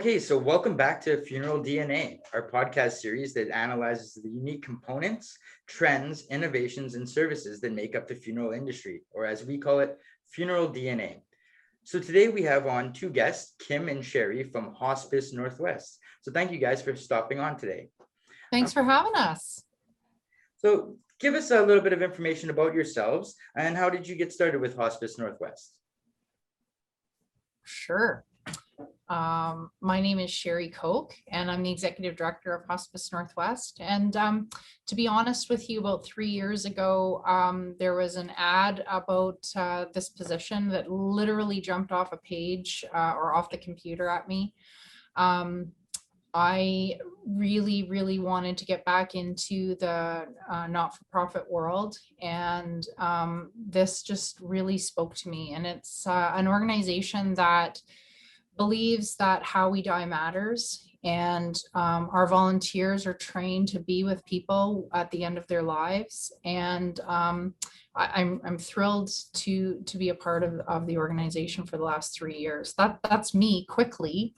Okay, so welcome back to Funeral DNA, our podcast series that analyzes the unique components, trends, innovations, and services that make up the funeral industry, or as we call it, Funeral DNA. So today we have on two guests, Kim and Cherie from Hospice Northwest. So thank you guys for stopping on today. Thanks for having us. So give us a little bit of information about yourselves and how did you get started with Hospice Northwest? Sure. My name is Cherie Koch, and I'm the Executive Director of Hospice Northwest. And to be honest with you, about 3 years ago, there was an ad about this position that literally jumped off a page or off the computer at me. I really wanted to get back into the not-for-profit world, and this just really spoke to me. And it's an organization that believes that how we die matters, and our volunteers are trained to be with people at the end of their lives. And I'm thrilled to be a part of the organization for the last 3 years. That's me quickly.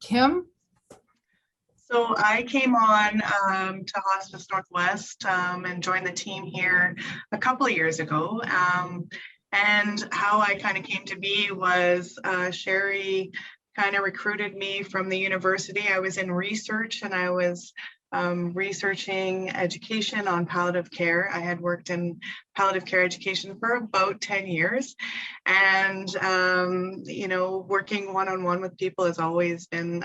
Kim? So I came on to Hospice Northwest and joined the team here a couple of years ago. And how I kind of came to be was Cherie kind of recruited me from the university. I was in research and I was researching education on palliative care. I had worked in palliative care education for about 10 years. And, working one-on-one with people has always been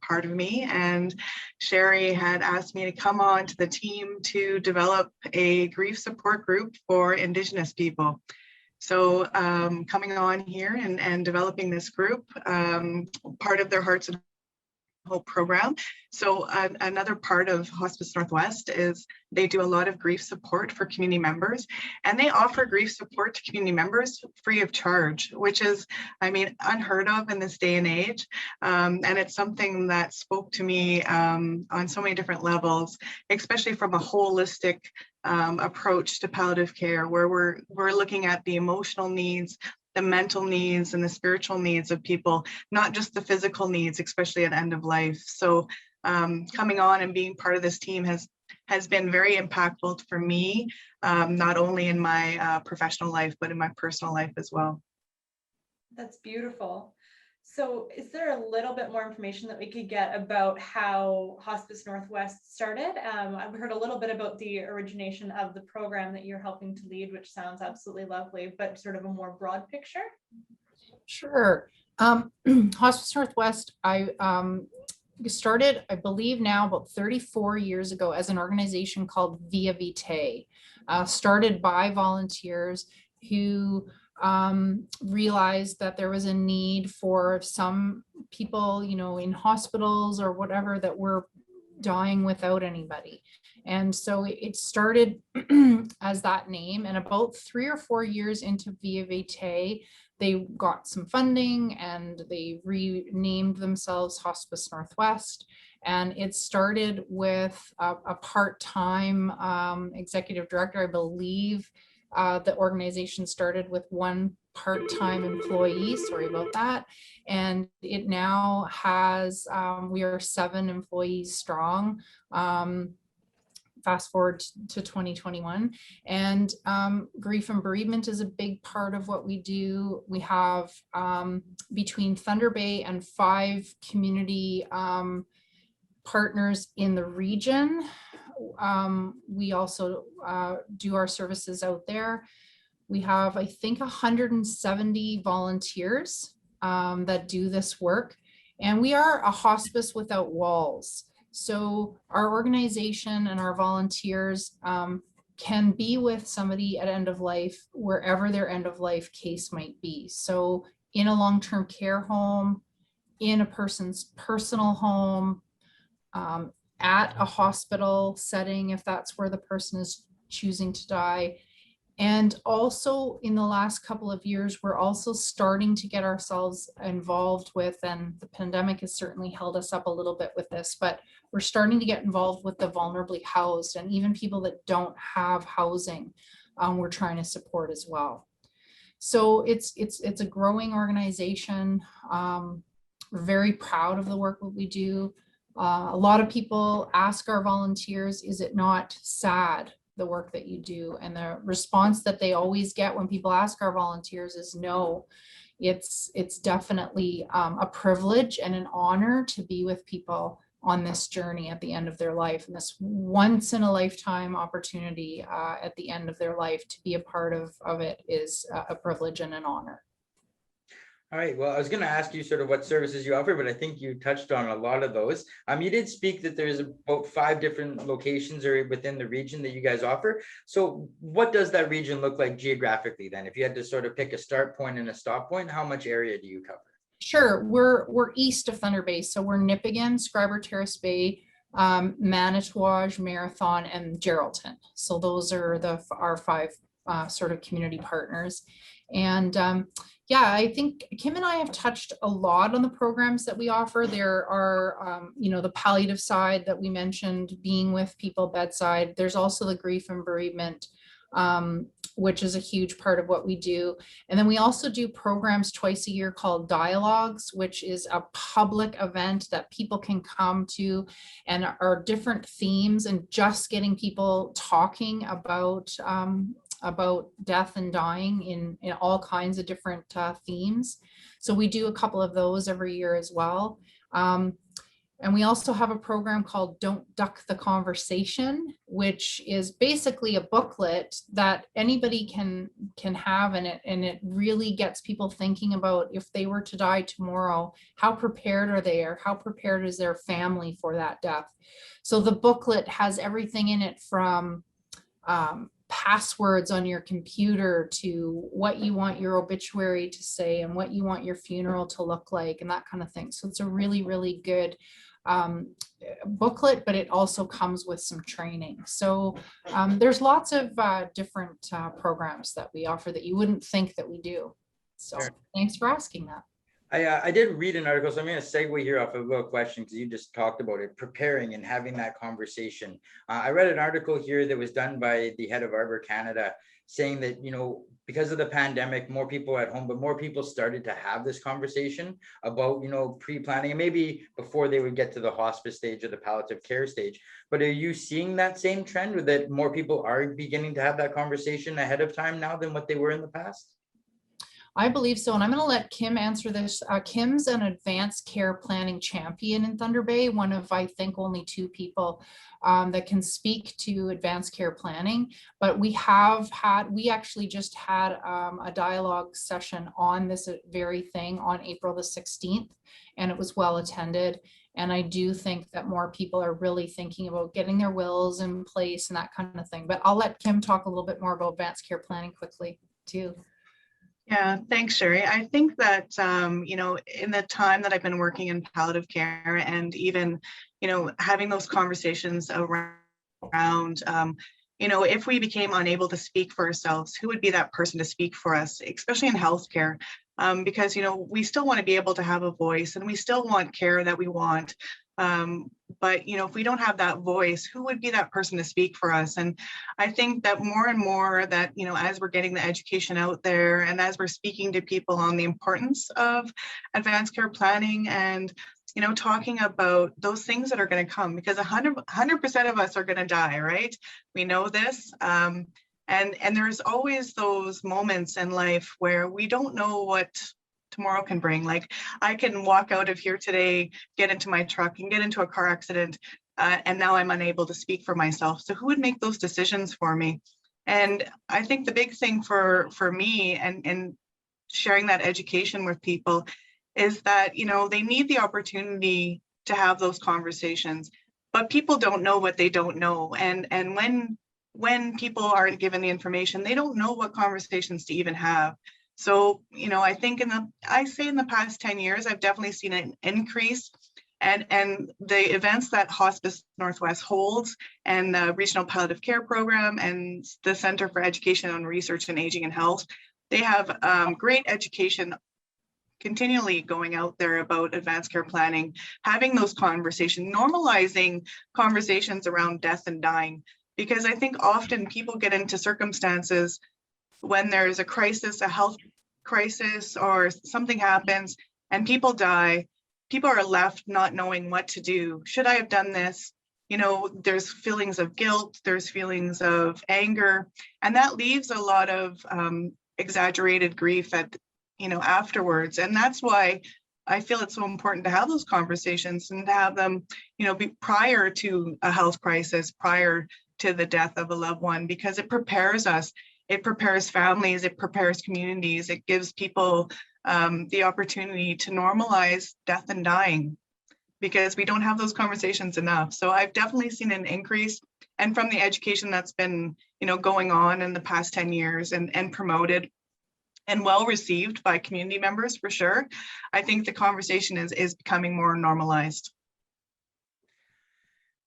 part of me. And Cherie had asked me to come on to the team to develop a grief support group for Indigenous people. So coming on here and developing this group, part of their Hearts and Hope program. So another part of Hospice Northwest is they do a lot of grief support for community members, and they offer grief support to community members free of charge, which is, unheard of in this day and age. And it's something that spoke to me on so many different levels, especially from a holistic approach to palliative care, where we're looking at the emotional needs, the mental needs, and the spiritual needs of people, not just the physical needs, especially at end of life. So coming on and being part of this team has been very impactful for me, not only in my professional life, but in my personal life as well. That's beautiful. So is there a little bit more information that we could get about how Hospice Northwest started? I've heard a little bit about the origination of the program that you're helping to lead, which sounds absolutely lovely, but sort of a more broad picture. Sure. Hospice Northwest, I started, I believe now about 34 years ago as an organization called Via Vitae, started by volunteers who realized that there was a need for some people, in hospitals or whatever, that were dying without anybody. And so it started as that name, and about 3 or 4 years into Via Vitae, they got some funding and they renamed themselves Hospice Northwest. And it started with a part-time executive director, I believe. The organization started with one part-time employee, sorry about that. And it now has, we are 7 employees strong, fast forward to 2021. And grief and bereavement is a big part of what we do. We have between Thunder Bay and 5 community partners in the region. We also do our services out there. We have, I think, 170 volunteers that do this work, and we are a hospice without walls. So our organization and our volunteers can be with somebody at end of life, wherever their end of life case might be. So in a long-term care home, in a person's personal home, at a hospital setting, if that's where the person is choosing to die. And also in the last couple of years, we're also starting to get ourselves involved with, and the pandemic has certainly held us up a little bit with this, but we're starting to get involved with the vulnerably housed, and even people that don't have housing, we're trying to support as well. So it's a growing organization. We're very proud of the work that we do. A lot of people ask our volunteers, is it not sad, the work that you do? And the response that they always get when people ask our volunteers is no. It's definitely a privilege and an honor to be with people on this journey at the end of their life, and this once in a lifetime opportunity at the end of their life to be a part of it is a privilege and an honor. All right. Well, I was going to ask you sort of what services you offer, but I think you touched on a lot of those. You did speak that there's about 5 different locations or within the region that you guys offer. So what does that region look like geographically then? If you had to sort of pick a start point and a stop point, how much area do you cover? Sure. We're east of Thunder Bay. So we're Nipigon, Scriber Terrace Bay, Manitouwadge, Marathon, and Geraldton. So those are our 5 sort of community partners. And yeah, I think Kim and I have touched a lot on the programs that we offer. There are, the palliative side that we mentioned, being with people bedside. There's also the grief and bereavement, which is a huge part of what we do. And then we also do programs twice a year called Dialogues, which is a public event that people can come to, and are different themes, and just getting people talking about death and dying in all kinds of different themes. So we do a couple of those every year as well. And we also have a program called Don't Duck the Conversation, which is basically a booklet that anybody can have in it. And it really gets people thinking about, if they were to die tomorrow, how prepared are they, or how prepared is their family for that death? So the booklet has everything in it from passwords on your computer to what you want your obituary to say and what you want your funeral to look like and that kind of thing. So it's a really, really good booklet, but it also comes with some training. So there's lots of different programs that we offer that you wouldn't think that we do. So Sure. Thanks for asking that. I did read an article, so I'm going to segue here off of a little question, because you just talked about it, preparing and having that conversation. I read an article here that was done by the head of Arbor Canada, saying that, because of the pandemic, more people at home, but more people started to have this conversation about, pre-planning, and maybe before they would get to the hospice stage or the palliative care stage. But are you seeing that same trend, with that more people are beginning to have that conversation ahead of time now than what they were in the past? I believe so. And I'm going to let Kim answer this. Kim's an advanced care planning champion in Thunder Bay, one of, I think, only 2 people that can speak to advanced care planning. But we actually just had a dialogue session on this very thing on April the 16th, and it was well attended. And I do think that more people are really thinking about getting their wills in place and that kind of thing. But I'll let Kim talk a little bit more about advanced care planning quickly too. Yeah, thanks, Cherie. I think that, in the time that I've been working in palliative care, and even, having those conversations around, if we became unable to speak for ourselves, who would be that person to speak for us, especially in healthcare? Because, we still want to be able to have a voice, and we still want care that we want. But if we don't have that voice, who would be that person to speak for us? And I think that more and more that, as we're getting the education out there, and as we're speaking to people on the importance of advanced care planning, and talking about those things that are going to come, because 100% of us are going to die, right? We know this. And there's always those moments in life where we don't know what tomorrow can bring. Like, I can walk out of here today, get into my truck and get into a car accident, and now I'm unable to speak for myself. So who would make those decisions for me? And I think the big thing for me and sharing that education with people is that, they need the opportunity to have those conversations, but people don't know what they don't know. And when people aren't given the information, they don't know what conversations to even have. So, I think in the past 10 years, I've definitely seen an increase, and the events that Hospice Northwest holds, and the Regional Palliative Care Program, and the Center for Education on Research in Aging and Health, they have great education continually going out there about advanced care planning, having those conversations, normalizing conversations around death and dying, because I think often people get into circumstances when there's a crisis, a health crisis, or something happens and people die, people are left not knowing what to do. Should I have done this? You know, there's feelings of guilt, there's feelings of anger, and that leaves a lot of exaggerated grief at, you know, afterwards. And that's why I feel it's so important to have those conversations and to have them, you know, be prior to a health crisis, prior to the death of a loved one, because it prepares us, it prepares families, it prepares communities, it gives people the opportunity to normalize death and dying, because we don't have those conversations enough. So I've definitely seen an increase, and from the education that's been, you know, going on in the past 10 years and promoted and well received by community members, for sure, I think the conversation is becoming more normalized.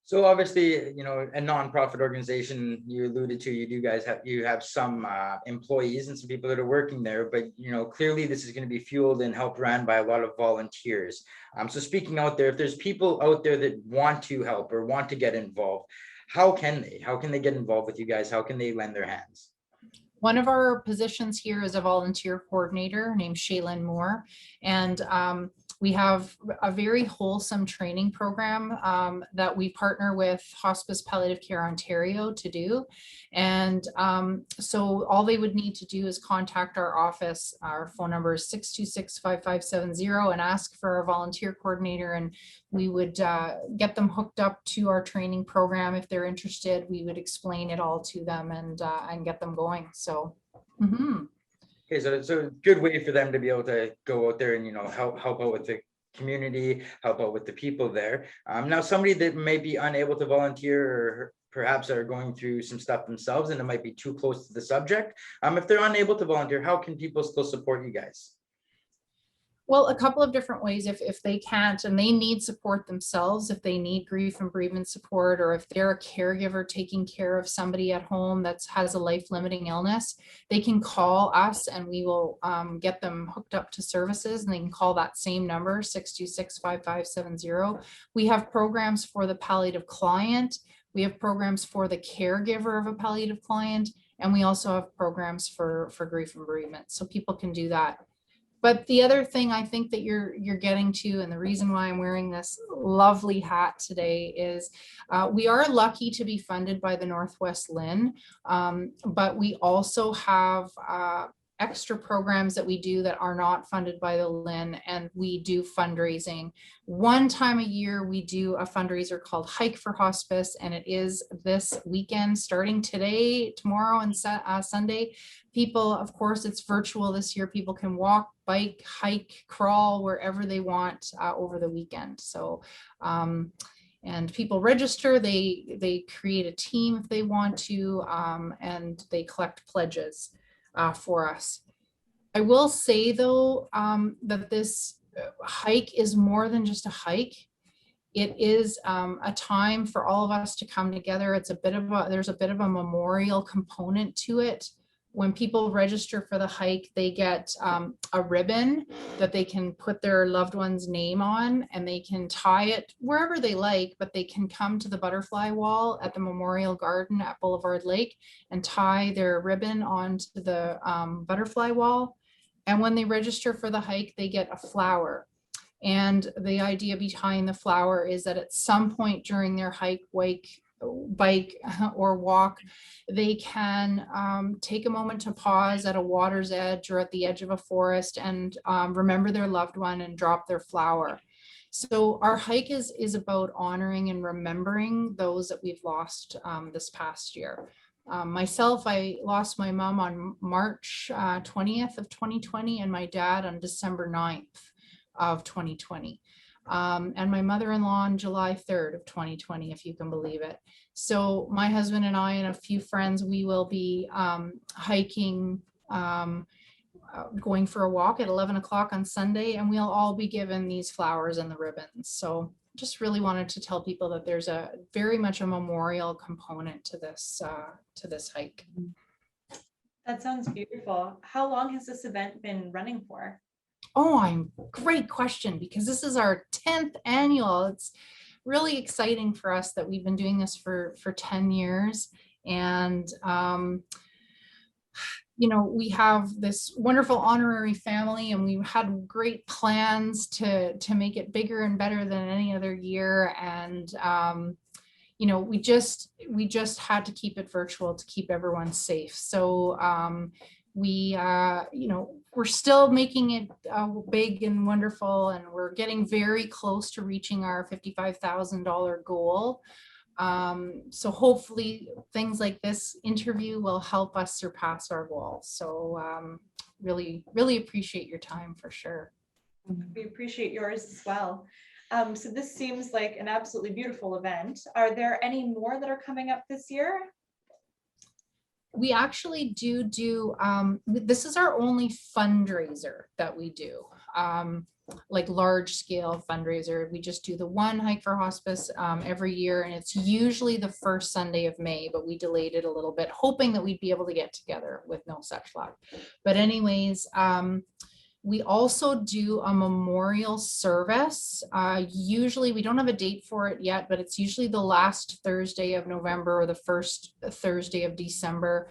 So obviously, you know, a nonprofit organization, you alluded to, you have some employees and some people that are working there, but you know, clearly this is going to be fueled and helped run by a lot of volunteers. So speaking out there, if there's people out there that want to help or want to get involved, how can they get involved with you guys? How can they lend their hands? One of our positions here is a volunteer coordinator named Shaylin Moore, and we have a very wholesome training program that we partner with Hospice Palliative Care Ontario to do. And so all they would need to do is contact our office. Our phone number is 626-5570 and ask for a volunteer coordinator, and we would get them hooked up to our training program. If they're interested, we would explain it all to them and get them going. So. Okay, so it's a good way for them to be able to go out there and, you know, help out with the community, help out with the people there. Now, somebody that may be unable to volunteer, or perhaps are going through some stuff themselves and it might be too close to the subject. If they're unable to volunteer, how can people still support you guys? Well, a couple of different ways. If they can't and they need support themselves, if they need grief and bereavement support, or if they're a caregiver taking care of somebody at home that has a life-limiting illness, they can call us and we will get them hooked up to services, and they can call that same number, 626-5570. We have programs for the palliative client. We have programs for the caregiver of a palliative client, and we also have programs for grief and bereavement. So people can do that. But the other thing I think that you're getting to, and the reason why I'm wearing this lovely hat today, is we are lucky to be funded by the Northwest LHIN, but we also have extra programs that we do that are not funded by the LHIN, and we do fundraising. One time a year, we do a fundraiser called Hike for Hospice, and it is this weekend, starting today, tomorrow, and Sunday. People, of course, it's virtual this year. People can walk, bike, hike, crawl, wherever they want over the weekend. So, and people register, they create a team if they want to, and they collect pledges for us. I will say though, that this hike is more than just a hike. It is a time for all of us to come together. It's there's a bit of a memorial component to it. When people register for the hike, they get a ribbon that they can put their loved one's name on, and they can tie it wherever they like, but they can come to the butterfly wall at the Memorial Garden at Boulevard Lake and tie their ribbon onto the butterfly wall. And when they register for the hike, they get a flower. And the idea behind the flower is that at some point during their hike, bike or walk, they can take a moment to pause at a water's edge or at the edge of a forest and remember their loved one and drop their flower. So our hike is about honoring and remembering those that we've lost this past year. Myself, I lost my mom on March 20th of 2020 and my dad on December 9th of 2020. And my mother-in-law on July 3rd of 2020, if you can believe it. So my husband and I and a few friends, we will be hiking, going for a walk at 11 o'clock on Sunday, and we'll all be given these flowers and the ribbons. So just really wanted to tell people that there's a very much a memorial component to this hike. That sounds beautiful. How long has this event been running for? Oh, great question, because this is our 10th annual. It's really exciting for us that we've been doing this for 10 years. And we have this wonderful honorary family, and we had great plans to make it bigger and better than any other year. And, we just had to keep it virtual to keep everyone safe. So we're still making it big and wonderful, and we're getting very close to reaching our $55,000 goal. So hopefully things like this interview will help us surpass our goal. So really, really appreciate your time for sure. We appreciate yours as well. So this seems like an absolutely beautiful event. Are there any more that are coming up this year? We actually do, this is our only fundraiser that we do, like large scale fundraiser. We just do the one Hike for Hospice every year, and it's usually the first Sunday of May, but we delayed it a little bit, hoping that we'd be able to get together with no such luck. But anyways, we also do a memorial service. Usually we don't have a date for it yet, but it's usually the last Thursday of November or the first Thursday of December.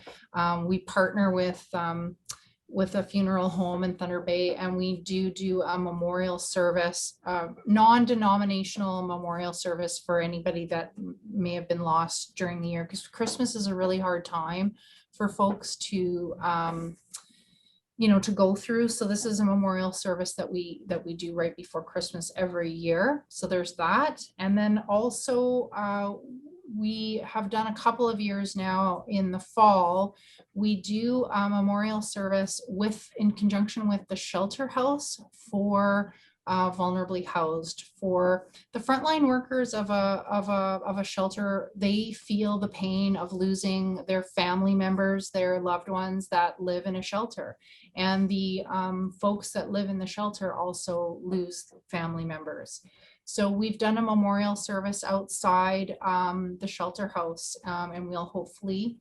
We partner with a funeral home in Thunder Bay, and we do a memorial service, non-denominational memorial service for anybody that may have been lost during the year, because Christmas is a really hard time for folks to to go through. So this is a memorial service that we do right before Christmas every year. So there's that. And then also we have done a couple of years now in the fall, we do a memorial service in conjunction with the shelter house for vulnerably housed. For the frontline workers of a shelter, they feel the pain of losing their family members, their loved ones that live in a shelter. And the folks that live in the shelter also lose family members. So we've done a memorial service outside the shelter house, and we'll hopefully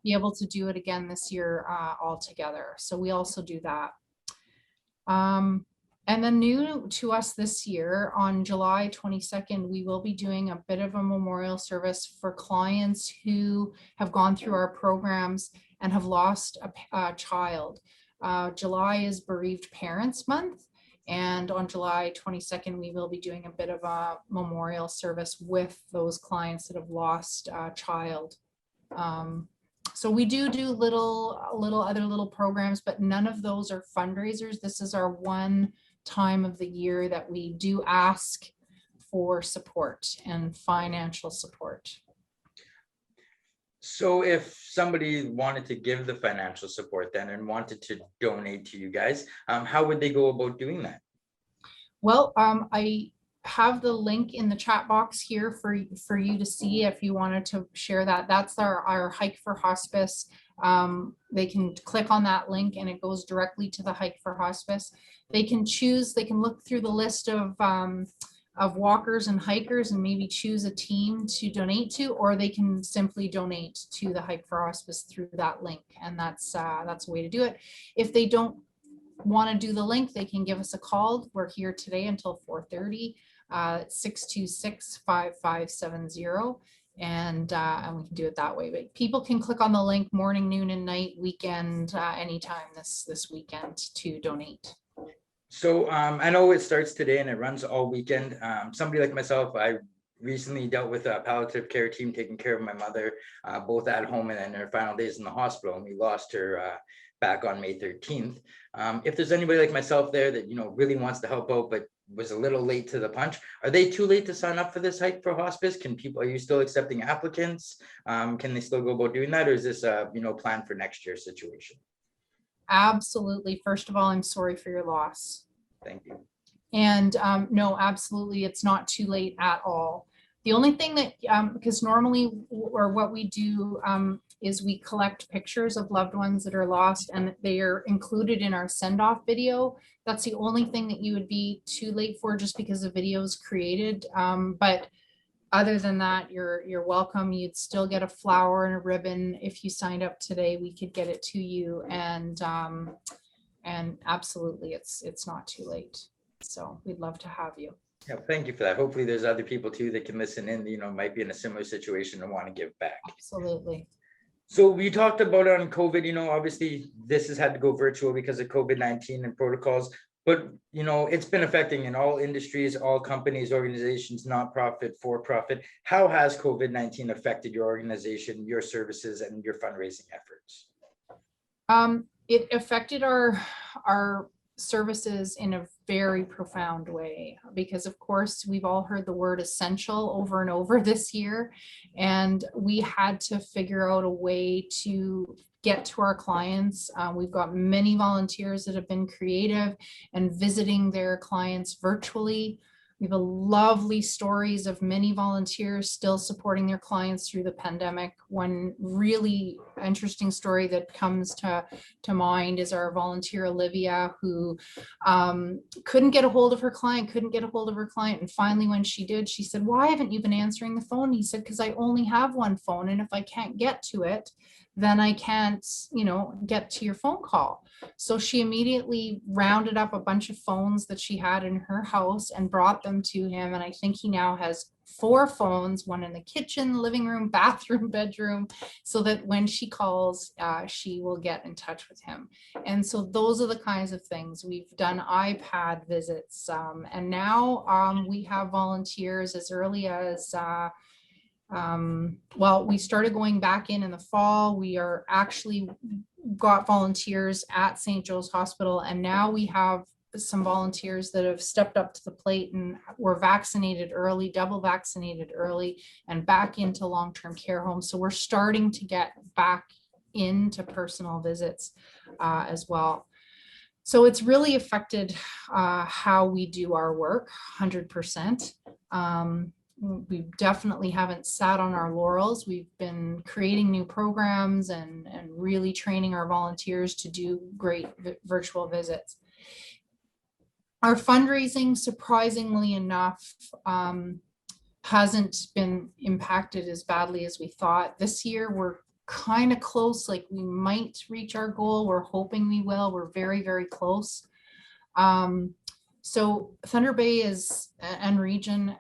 be able to do it again this year all together. So we also do that. And then new to us this year, on July 22nd, we will be doing a bit of a memorial service for clients who have gone through our programs and have lost a child. July is Bereaved Parents Month. And on July 22nd, we will be doing a bit of a memorial service with those clients that have lost a child. So we do other little programs, but none of those are fundraisers. This is our one time of the year that we do ask for support and financial support. So if somebody wanted to give the financial support then and wanted to donate to you guys, how would they go about doing that? Well, I have the link in the chat box here for you to see if you wanted to share that. That's our Hike for Hospice. They can click on that link and it goes directly to the Hike for Hospice. They can look through the list of walkers and hikers and maybe choose a team to donate to, or they can simply donate to the Hike for Hospice through that link. And that's a way to do it. If they don't want to do the link, they can give us a call. We're here today until 4:30, 626-5570. And we can do it that way. But people can click on the link morning, noon, and night, weekend, anytime this weekend to donate. So I know it starts today and it runs all weekend. Somebody like myself, I recently dealt with a palliative care team taking care of my mother, both at home and in her final days in the hospital. And we lost her back on May 13th. If there's anybody like myself there that, really wants to help out, but was a little late to the punch, are they too late to sign up for this Hike for Hospice? Are you still accepting applicants? Can they still go about doing that? Or is this a, plan for next year's situation? Absolutely. First of all, I'm sorry for your loss. Thank you. And no, absolutely, it's not too late at all. The only thing that, because normally, or what we do is we collect pictures of loved ones that are lost and they are included in our send-off video. That's the only thing that you would be too late for, just because the video is created. But other than that, you're welcome. You'd still get a flower and a ribbon. If you signed up today, we could get it to you. And absolutely, it's not too late. So we'd love to have you. Yeah, thank you for that. Hopefully there's other people too that can listen in, might be in a similar situation and want to give back. Absolutely. So we talked about it on COVID, obviously this has had to go virtual because of COVID-19 and protocols, but it's been affecting in all industries, all companies, organizations, nonprofit, for-profit. How has COVID-19 affected your organization, your services, and your fundraising efforts? It affected our services in a very profound way, because of course we've all heard the word essential over and over this year, and we had to figure out a way to get to our clients. We've got many volunteers that have been creative and visiting their clients virtually. We have lovely stories of many volunteers still supporting their clients through the pandemic. One really interesting story that comes to mind is our volunteer Olivia, who couldn't get a hold of her client. And finally, when she did, she said, "Why haven't you been answering the phone?" He said, "Because I only have one phone, and if I can't get to it, then I can't, get to your phone call." So she immediately rounded up a bunch of phones that she had in her house and brought them to him. And I think he now has 4 phones, one in the kitchen, living room, bathroom, bedroom, so that when she calls, she will get in touch with him. And so those are the kinds of things. We've done iPad visits, and now we have volunteers as early as we started going back in the fall. We are actually got volunteers at St. Joe's Hospital, and now we have some volunteers that have stepped up to the plate and were vaccinated early, double vaccinated early, and back into long-term care homes. So we're starting to get back into personal visits as well. So it's really affected how we do our work 100%. We definitely haven't sat on our laurels. We've been creating new programs and really training our volunteers to do great virtual visits. Our fundraising, surprisingly enough, hasn't been impacted as badly as we thought. This year, we're kind of close, like we might reach our goal. We're hoping we will. We're very, very close. So Thunder Bay and region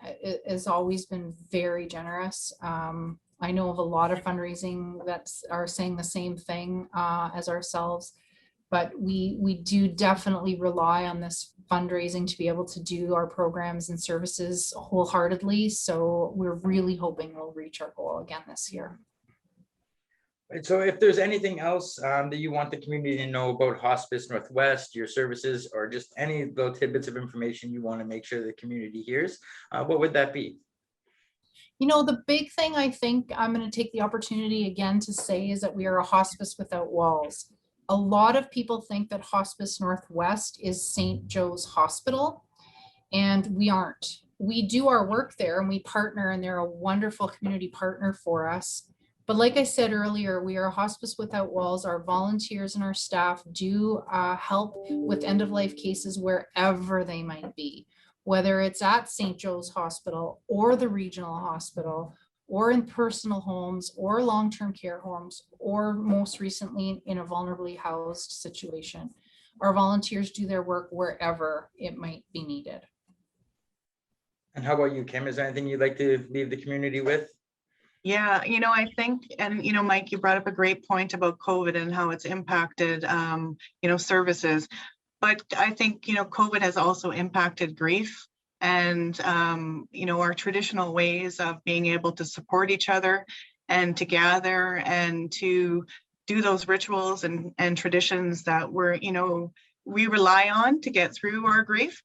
has always been very generous. I know of a lot of fundraising that are saying the same thing as ourselves, but we do definitely rely on this fundraising to be able to do our programs and services wholeheartedly. So we're really hoping we'll reach our goal again this year. So if there's anything else that you want the community to know about Hospice Northwest, your services, or just any little tidbits of information you want to make sure the community hears, what would that be? The big thing I think I'm going to take the opportunity again to say is that we are a hospice without walls. A lot of people think that Hospice Northwest is St. Joe's Hospital, and we aren't. We do our work there and we partner, and they're a wonderful community partner for us. But like I said earlier, we are a hospice without walls. Our volunteers and our staff do help with end-of-life cases wherever they might be, whether it's at St. Joe's Hospital or the regional hospital, or in personal homes or long-term care homes, or most recently in a vulnerably housed situation. Our volunteers do their work wherever it might be needed. And how about you, Kim? Is there anything you'd like to leave the community with? Yeah, I think, and Mike, you brought up a great point about COVID and how it's impacted, services. But I think, COVID has also impacted grief and, our traditional ways of being able to support each other and to gather and to do those rituals and traditions that we rely on to get through our grief.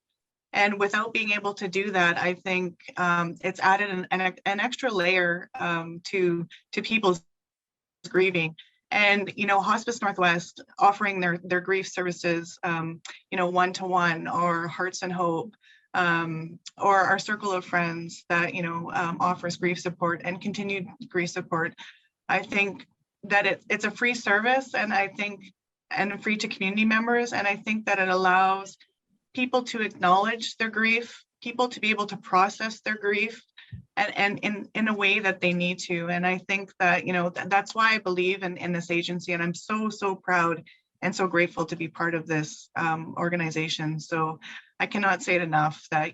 And without being able to do that, I think it's added an extra layer to people's grieving. And Hospice Northwest offering their grief services, one-to-one, or Hearts and Hope, or our Circle of Friends that offers grief support and continued grief support. I think that it's a free service, and free to community members, and I think that it allows people to acknowledge their grief, people to be able to process their grief, and in a way that they need to. And I think that, that's why I believe in this agency, and I'm so proud and so grateful to be part of this organization. So I cannot say it enough that,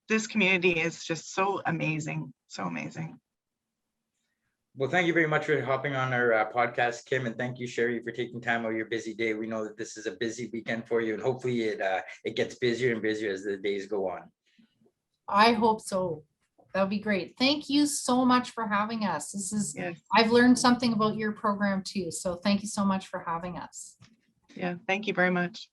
this community is just so amazing, so amazing. Well, thank you very much for hopping on our podcast, Kim, and thank you, Cherie, for taking time out of your busy day. We know that this is a busy weekend for you, and hopefully it gets busier and busier as the days go on. I hope so. That would be great. Thank you so much for having us. This is, Yes. I've learned something about your program too. So thank you so much for having us. Yeah, thank you very much.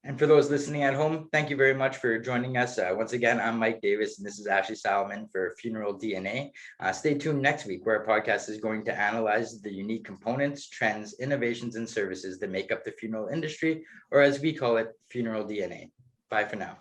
And for those listening at home, thank you very much for joining us. Once again, I'm Mike Davis, and this is Ashley Salomon for FuneralDNA. Stay tuned next week, where our podcast is going to analyze the unique components, trends, innovations, and services that make up the funeral industry, or as we call it, FuneralDNA. Bye for now.